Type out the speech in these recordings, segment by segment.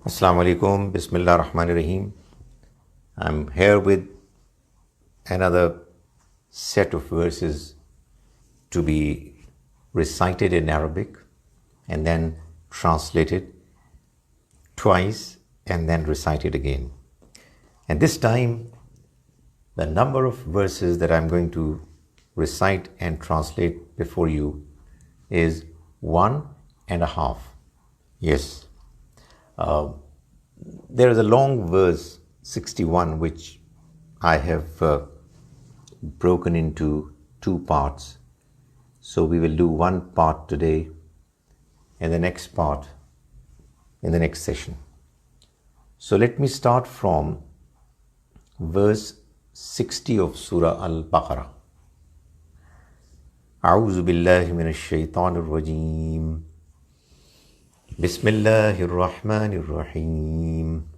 Assalamu alaikum, Bismillah Rahman Rahim. I'm here with another set of verses to be recited in Arabic and then translated twice and then recited again. And this time, the number of verses that I'm going to recite and translate before you is 1.5. Yes. There is a long verse 61 which I have broken into two parts. So we will do one part today and the next part in the next session. So let me start from verse 60 of Surah Al Baqarah. A'udhu billahi minash shaitanir rajim. Bismillahir Rahmanir Rahim.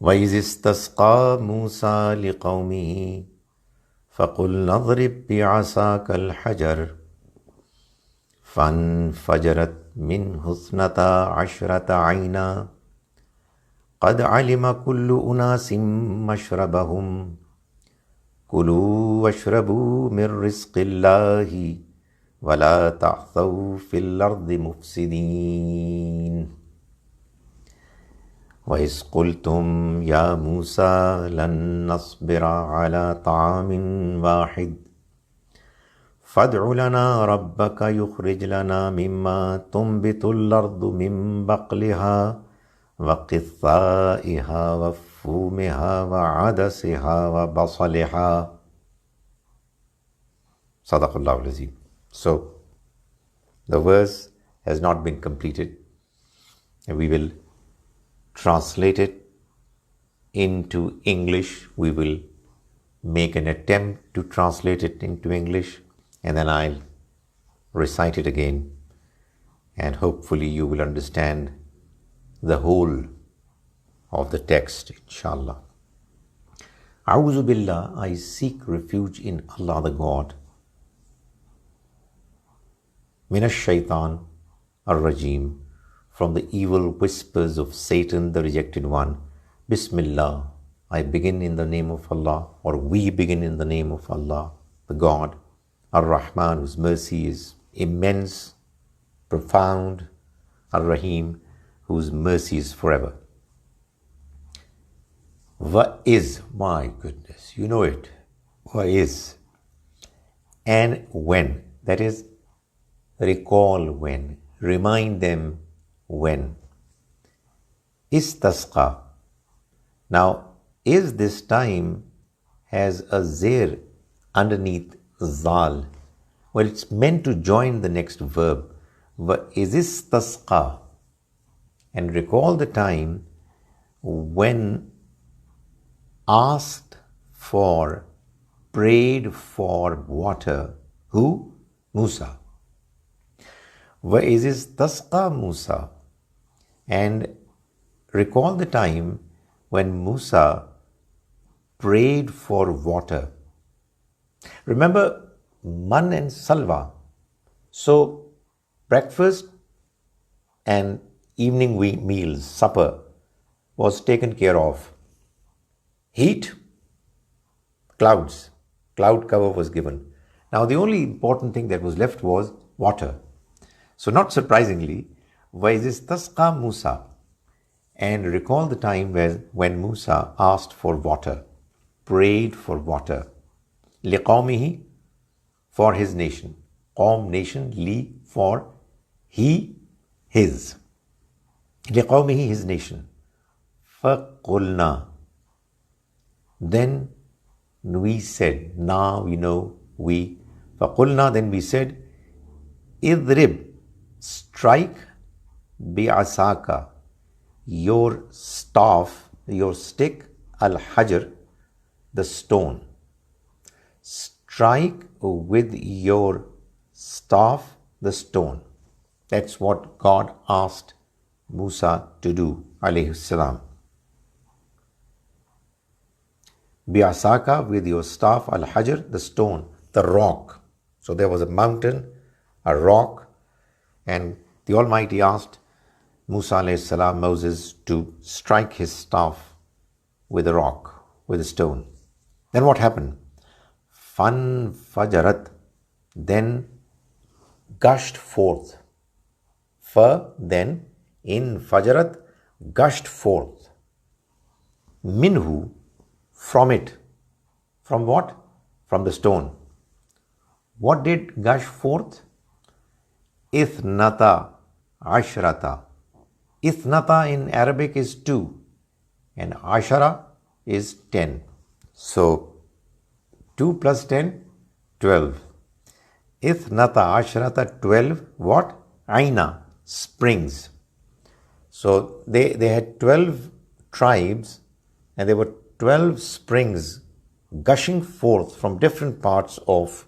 وَإِذِ اسْتَسْقَى مُوسَى لِقَوْمِهِ فَقُلْنَا اضْرِبْ بِعَصَاكَ الْحَجَرَ فَانْفَجَرَتْ مِنْهُ اثْنَتَا عَشْرَةَ عَيْنًا قَدْ عَلِمَ كُلُّ أُنَاسٍ مَشْرَبَهُمْ كُلُوا وَاشْرَبُوا مِنْ رِزْقِ اللَّهِ وَلَا تَعْثَوْا فِي الْأَرْضِ مُفْسِدِينَ وَإِذْ قُلْتُمْ يَا مُوسَى لَن نَّصْبِرَ عَلَى طَعَامٍ وَاحِدٍ فَادْعُ لَنَا رَبَّكَ يُخْرِجْ لَنَا مِمَّا تُنبِتُ الْأَرْضُ مِن بَقْلِهَا وَقِثَّائِهَا وَفُومِهَا وَعَدَسِهَا وَبَصَلِهَا. Sadaqallahu al-Azim. So, the verse has not been completed, and we will translate it into English. We will make an attempt to translate it into English, and then I'll recite it again, and hopefully you will understand the whole of the text, inshallah. A'udhu billah, I seek refuge in Allah the God. Minash shaitan ar-rajim, from the evil whispers of Satan the rejected one. Bismillah, I begin in the name of Allah, or we begin in the name of Allah, the God, Ar-Rahman, whose mercy is immense, profound, Ar-Rahim, whose mercy is forever. What is, my goodness, you know it. What is? And when, that is, recall when, remind them when. Istasqa. Now, is this time has a zir underneath zal. Well, it's meant to join the next verb. Is istasqa. And recall the time when asked for, prayed for water. Who? Musa. وَإِذِ اسْتَسْقَى Musa. And recall the time when Musa prayed for water. Remember man and salwa. So breakfast and evening meals, supper, was taken care of. Heat, clouds, cloud cover was given. Now the only important thing that was left was water. So not surprisingly, وَإِذِ اسْتَسْقَى Musa. And recall the time when Musa asked for water, prayed for water. لِقَوْمِهِ, for his nation. Qawm, nation, li, for he, his. لِقَوْمِهِ, his nation. فَقُلْنَا. Then we said, now we know, we. فَقُلْنَا, then we said, إِضْرِبْ, strike bi'asaka, your staff, your stick, al-hajar, the stone. Strike with your staff the stone. That's what God asked Musa to do, alayhi salam. Bi'asaka, with your staff, al-hajar, the stone, the rock. So there was a mountain, a rock, and the Almighty asked Musa alayhi salam, Moses, to strike his staff with a rock, with a stone. Then what happened? Fan fajarat, then gushed forth. Then in fajarat, gushed forth. Minhu, from it. From what? From the stone. What did gush forth? Ithnata ashrata. Ithnata in Arabic is 2 and ashara is 10. So 2 plus 10, 12. Ithnata ashrata, 12. What? Aina, springs. So they had 12 tribes and there were 12 springs gushing forth from different parts of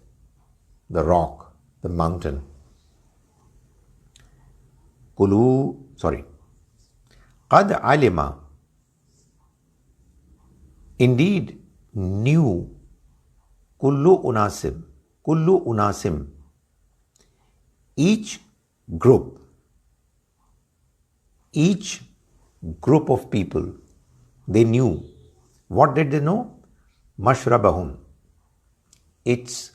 the rock, the mountain. Qad alima, indeed knew, kullu unasim, each group of people, they knew. What did they know? Mashrabahum, its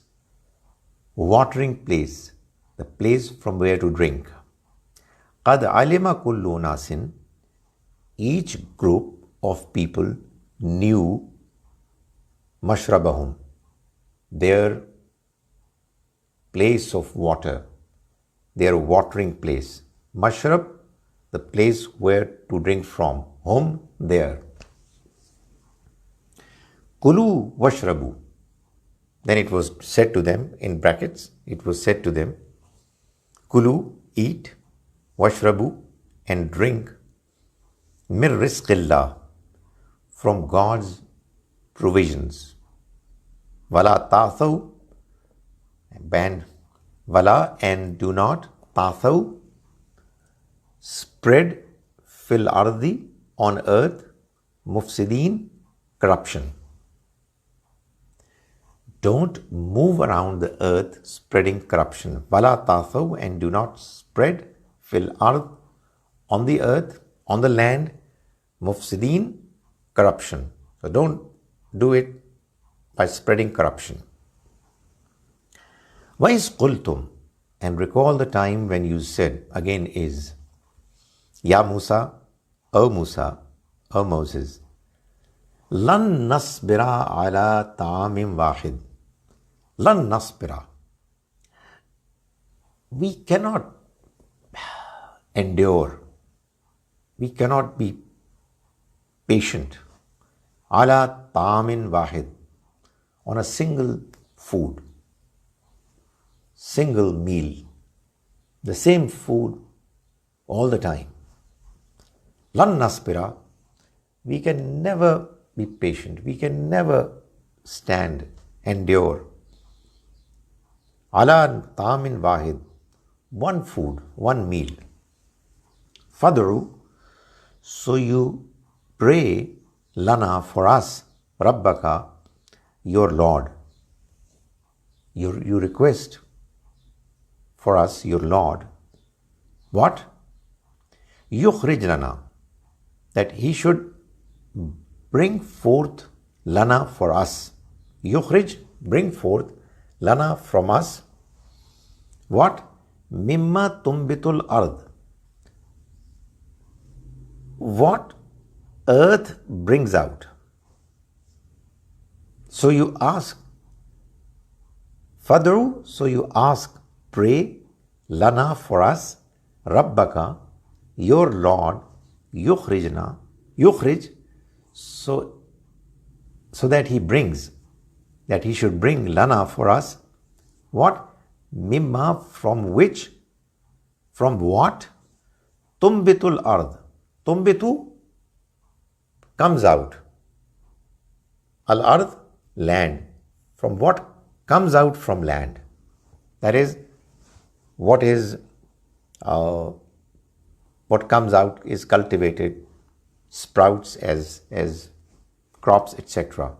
watering place, the place from where to drink. Qad alima kullu unasin, each group of people knew mashrabahum, their place of water, their watering place. Mashrab, the place where to drink from. Home, there. Kulu washrabu. Then it was said to them, in brackets, it was said to them, Kulu, eat, washrabu, and drink, mir rizqillah, from God's provisions. Wala ta'thaw, banned, wala, and do not, ta'thaw, spread, fil ardi, on earth, mufsideen, corruption. Don't move around the earth spreading corruption. Wala ta'thaw, and do not spread, fil ard, on the earth, on the land, mufsideen, corruption. So don't do it by spreading corruption. Wais qultum, and recall the time when you said, again is, Ya Musa, O Moses, Lan nasbira ala ta'amin wahid. Lan nasbira. We cannot endure. We cannot be patient. Ala ta'amin wahid. On a single food. Single meal. The same food all the time. Lan nasbira. We can never be patient. We can never stand, endure. Ala ta'amin wahid. One food, one meal. Fadru. So you pray lana, for us, Rabbaka, your Lord. You request for us, your Lord. What? Yukhrij lana. That he should bring forth lana for us. Yukhrij, bring forth lana from us. What? Mimma tumbitul ard. What earth brings out. So you ask, Fadru, so you ask, pray, lana, for us, Rabbaka, your Lord, yukhrijna, yukhrij, so that he brings, that he should bring lana for us. What? Mimma, from which, from what? Tumbitul ard. Tumbitu, comes out. Al ard, land. From what comes out from land. That is, what comes out is cultivated, sprouts as crops, etc.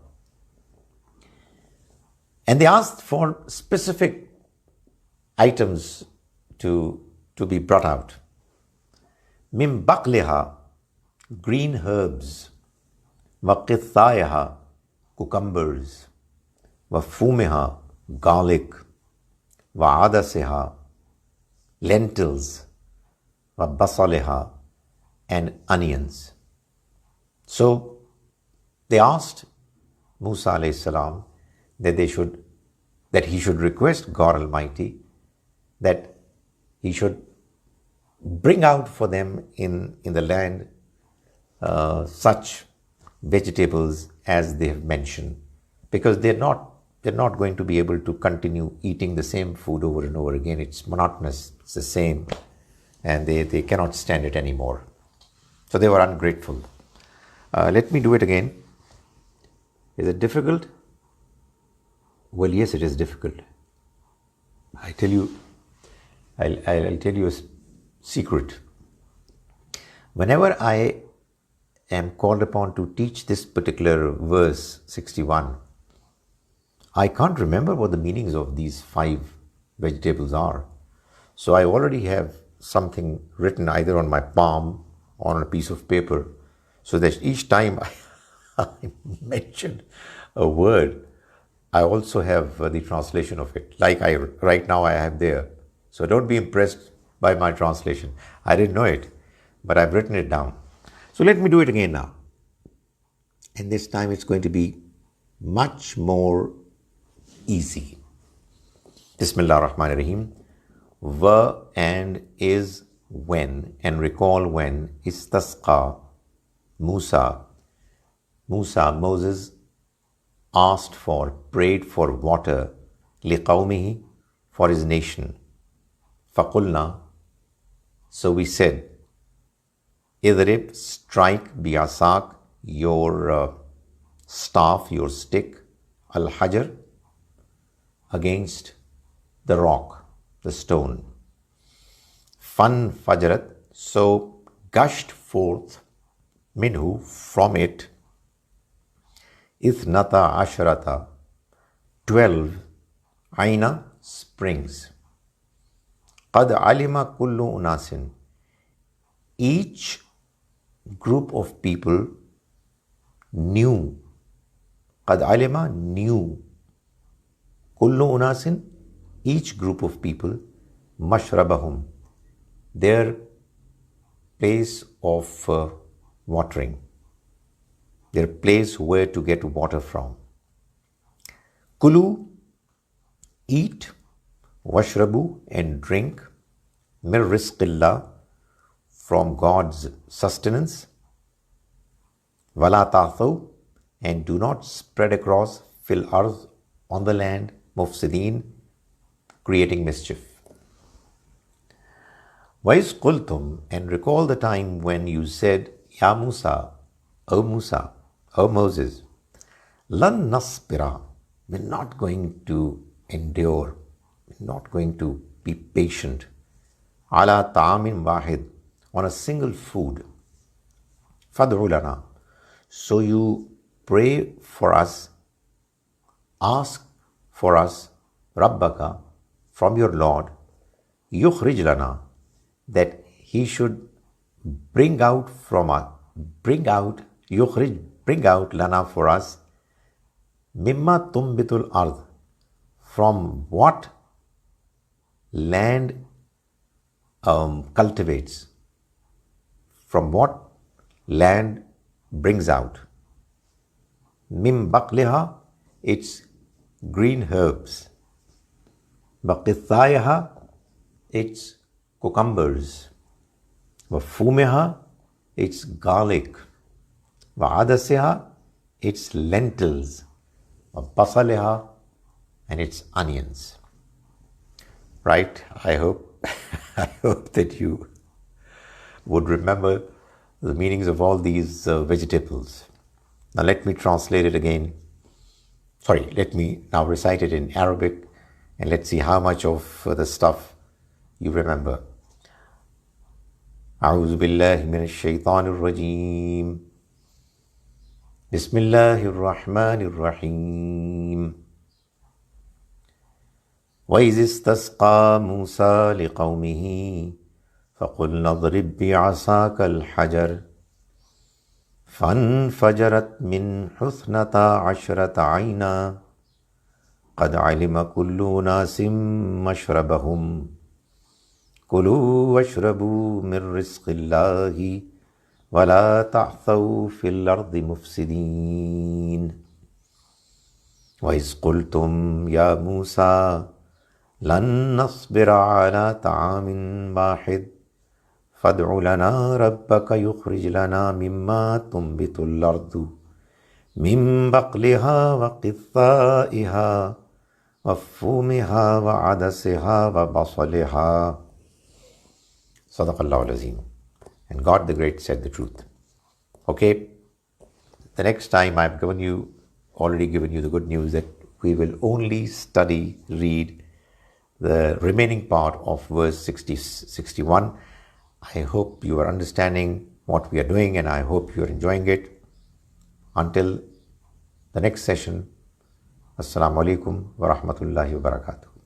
And they asked for specific items to be brought out. Mim baqliha, green herbs. Wa qithaiha, cucumbers. Wa fumiha, garlic. Wa adasiha, lentils. Wa basaliha, and onions. So they asked Musa alayhi salam that he should request God Almighty that he should bring out for them in the land such vegetables as they have mentioned, because they're not going to be able to continue eating the same food over and over again. It's monotonous, it's the same, and they cannot stand it anymore. So they were ungrateful. Let me do it again. Is it difficult? Well, yes, it is difficult. I'll tell you a secret. Whenever I am called upon to teach this particular verse 61, I can't remember what the meanings of these 5 vegetables are. So I already have something written either on my palm or on a piece of paper, so that each time I mention a word, I also have the translation of it. Like right now I have there. So don't be impressed by my translation. I didn't know it, but I've written it down. So let me do it again now. And this time it's going to be much more easy. Bismillah ar-Rahman ar-Rahim. Wa and is when, and recall when, istasqa, Moses asked for, prayed for water, liqawmihi, for his nation. Faqulna, so we said, idrib, strike, biasak, your staff, your stick, al-hajar, against the rock, the stone. Fan fajarat, so gushed forth, minhu, from it, ithnata asharata, 12 aina, springs. Qad alima kullu unasin, each group of people knew. Qad alima, knew. Kullu unasin, each group of people, mashrabahum, their place of watering, their place where to get water from. Kulu, eat, washrabu, and drink, mir rizqillah, from God's sustenance, wala ta'thaw, and do not spread across, fil arth, on the land, mufsideen, creating mischief. Wais qultum, and recall the time when you said, Ya Musa, O Moses, lan nasbira, we're not going to endure, we're not going to be patient, ala ta'amin wahid, on a single food. Fad'u lana, so you pray for us, ask for us, Rabbaka, from your Lord, yukhrij lana, that he should bring out lana for us, mimma tumbitul ard, from what land cultivates, from what land brings out. Mim baqliha, its green herbs. Baqithaiha, its cucumbers. Wafumiha, its garlic. Wa'adasiha, its lentils. Basaliha, and its onions. Right? I hope that you would remember the meanings of all these vegetables. Now let me translate it again. Sorry, let me now recite it in Arabic, and let's see how much of the stuff you remember. أعوذ بالله من الشيطان الرجيم. بسم الله الرحمن الرحيم. وإذ استسقى موسى لقومه فَقُلْنَا اضْرِبْ بِعَصَاكَ الْحَجَرَ فَانْفَجَرَتْ مِنْهُ اثْنَتَا عَشْرَةَ عَيْنًا قَدْ عَلِمَ كُلُّ أُنَاسٍ مَشْرَبَهُمْ كُلُوا وَاشْرَبُوا مِنْ رِزْقِ اللَّهِ وَلَا تَعْثَوْا فِي الْأَرْضِ مُفْسِدِينَ وَإِذْ قُلْتُمْ يَا مُوسَى لَن نَّصْبِرَ عَلَى طَعَامٍ وَاحِدٍ فَادْعُ لَنَا رَبَّكَ يُخْرِجْ لَنَا مِمَّا تُنبِتُ الْأَرْضُ مِن بَقْلِهَا وَقِثَّائِهَا وَفُومِهَا وَعَدَسِهَا وَبَصَلِهَا. صدق اللہ العظیم. And God the Great said the truth. Okay, the next time I've already given you the good news that we will only read the remaining part of verse 61. I hope you are understanding what we are doing, and I hope you are enjoying it. Until the next session, Assalamu alaikum wa rahmatullahi wa barakatuh.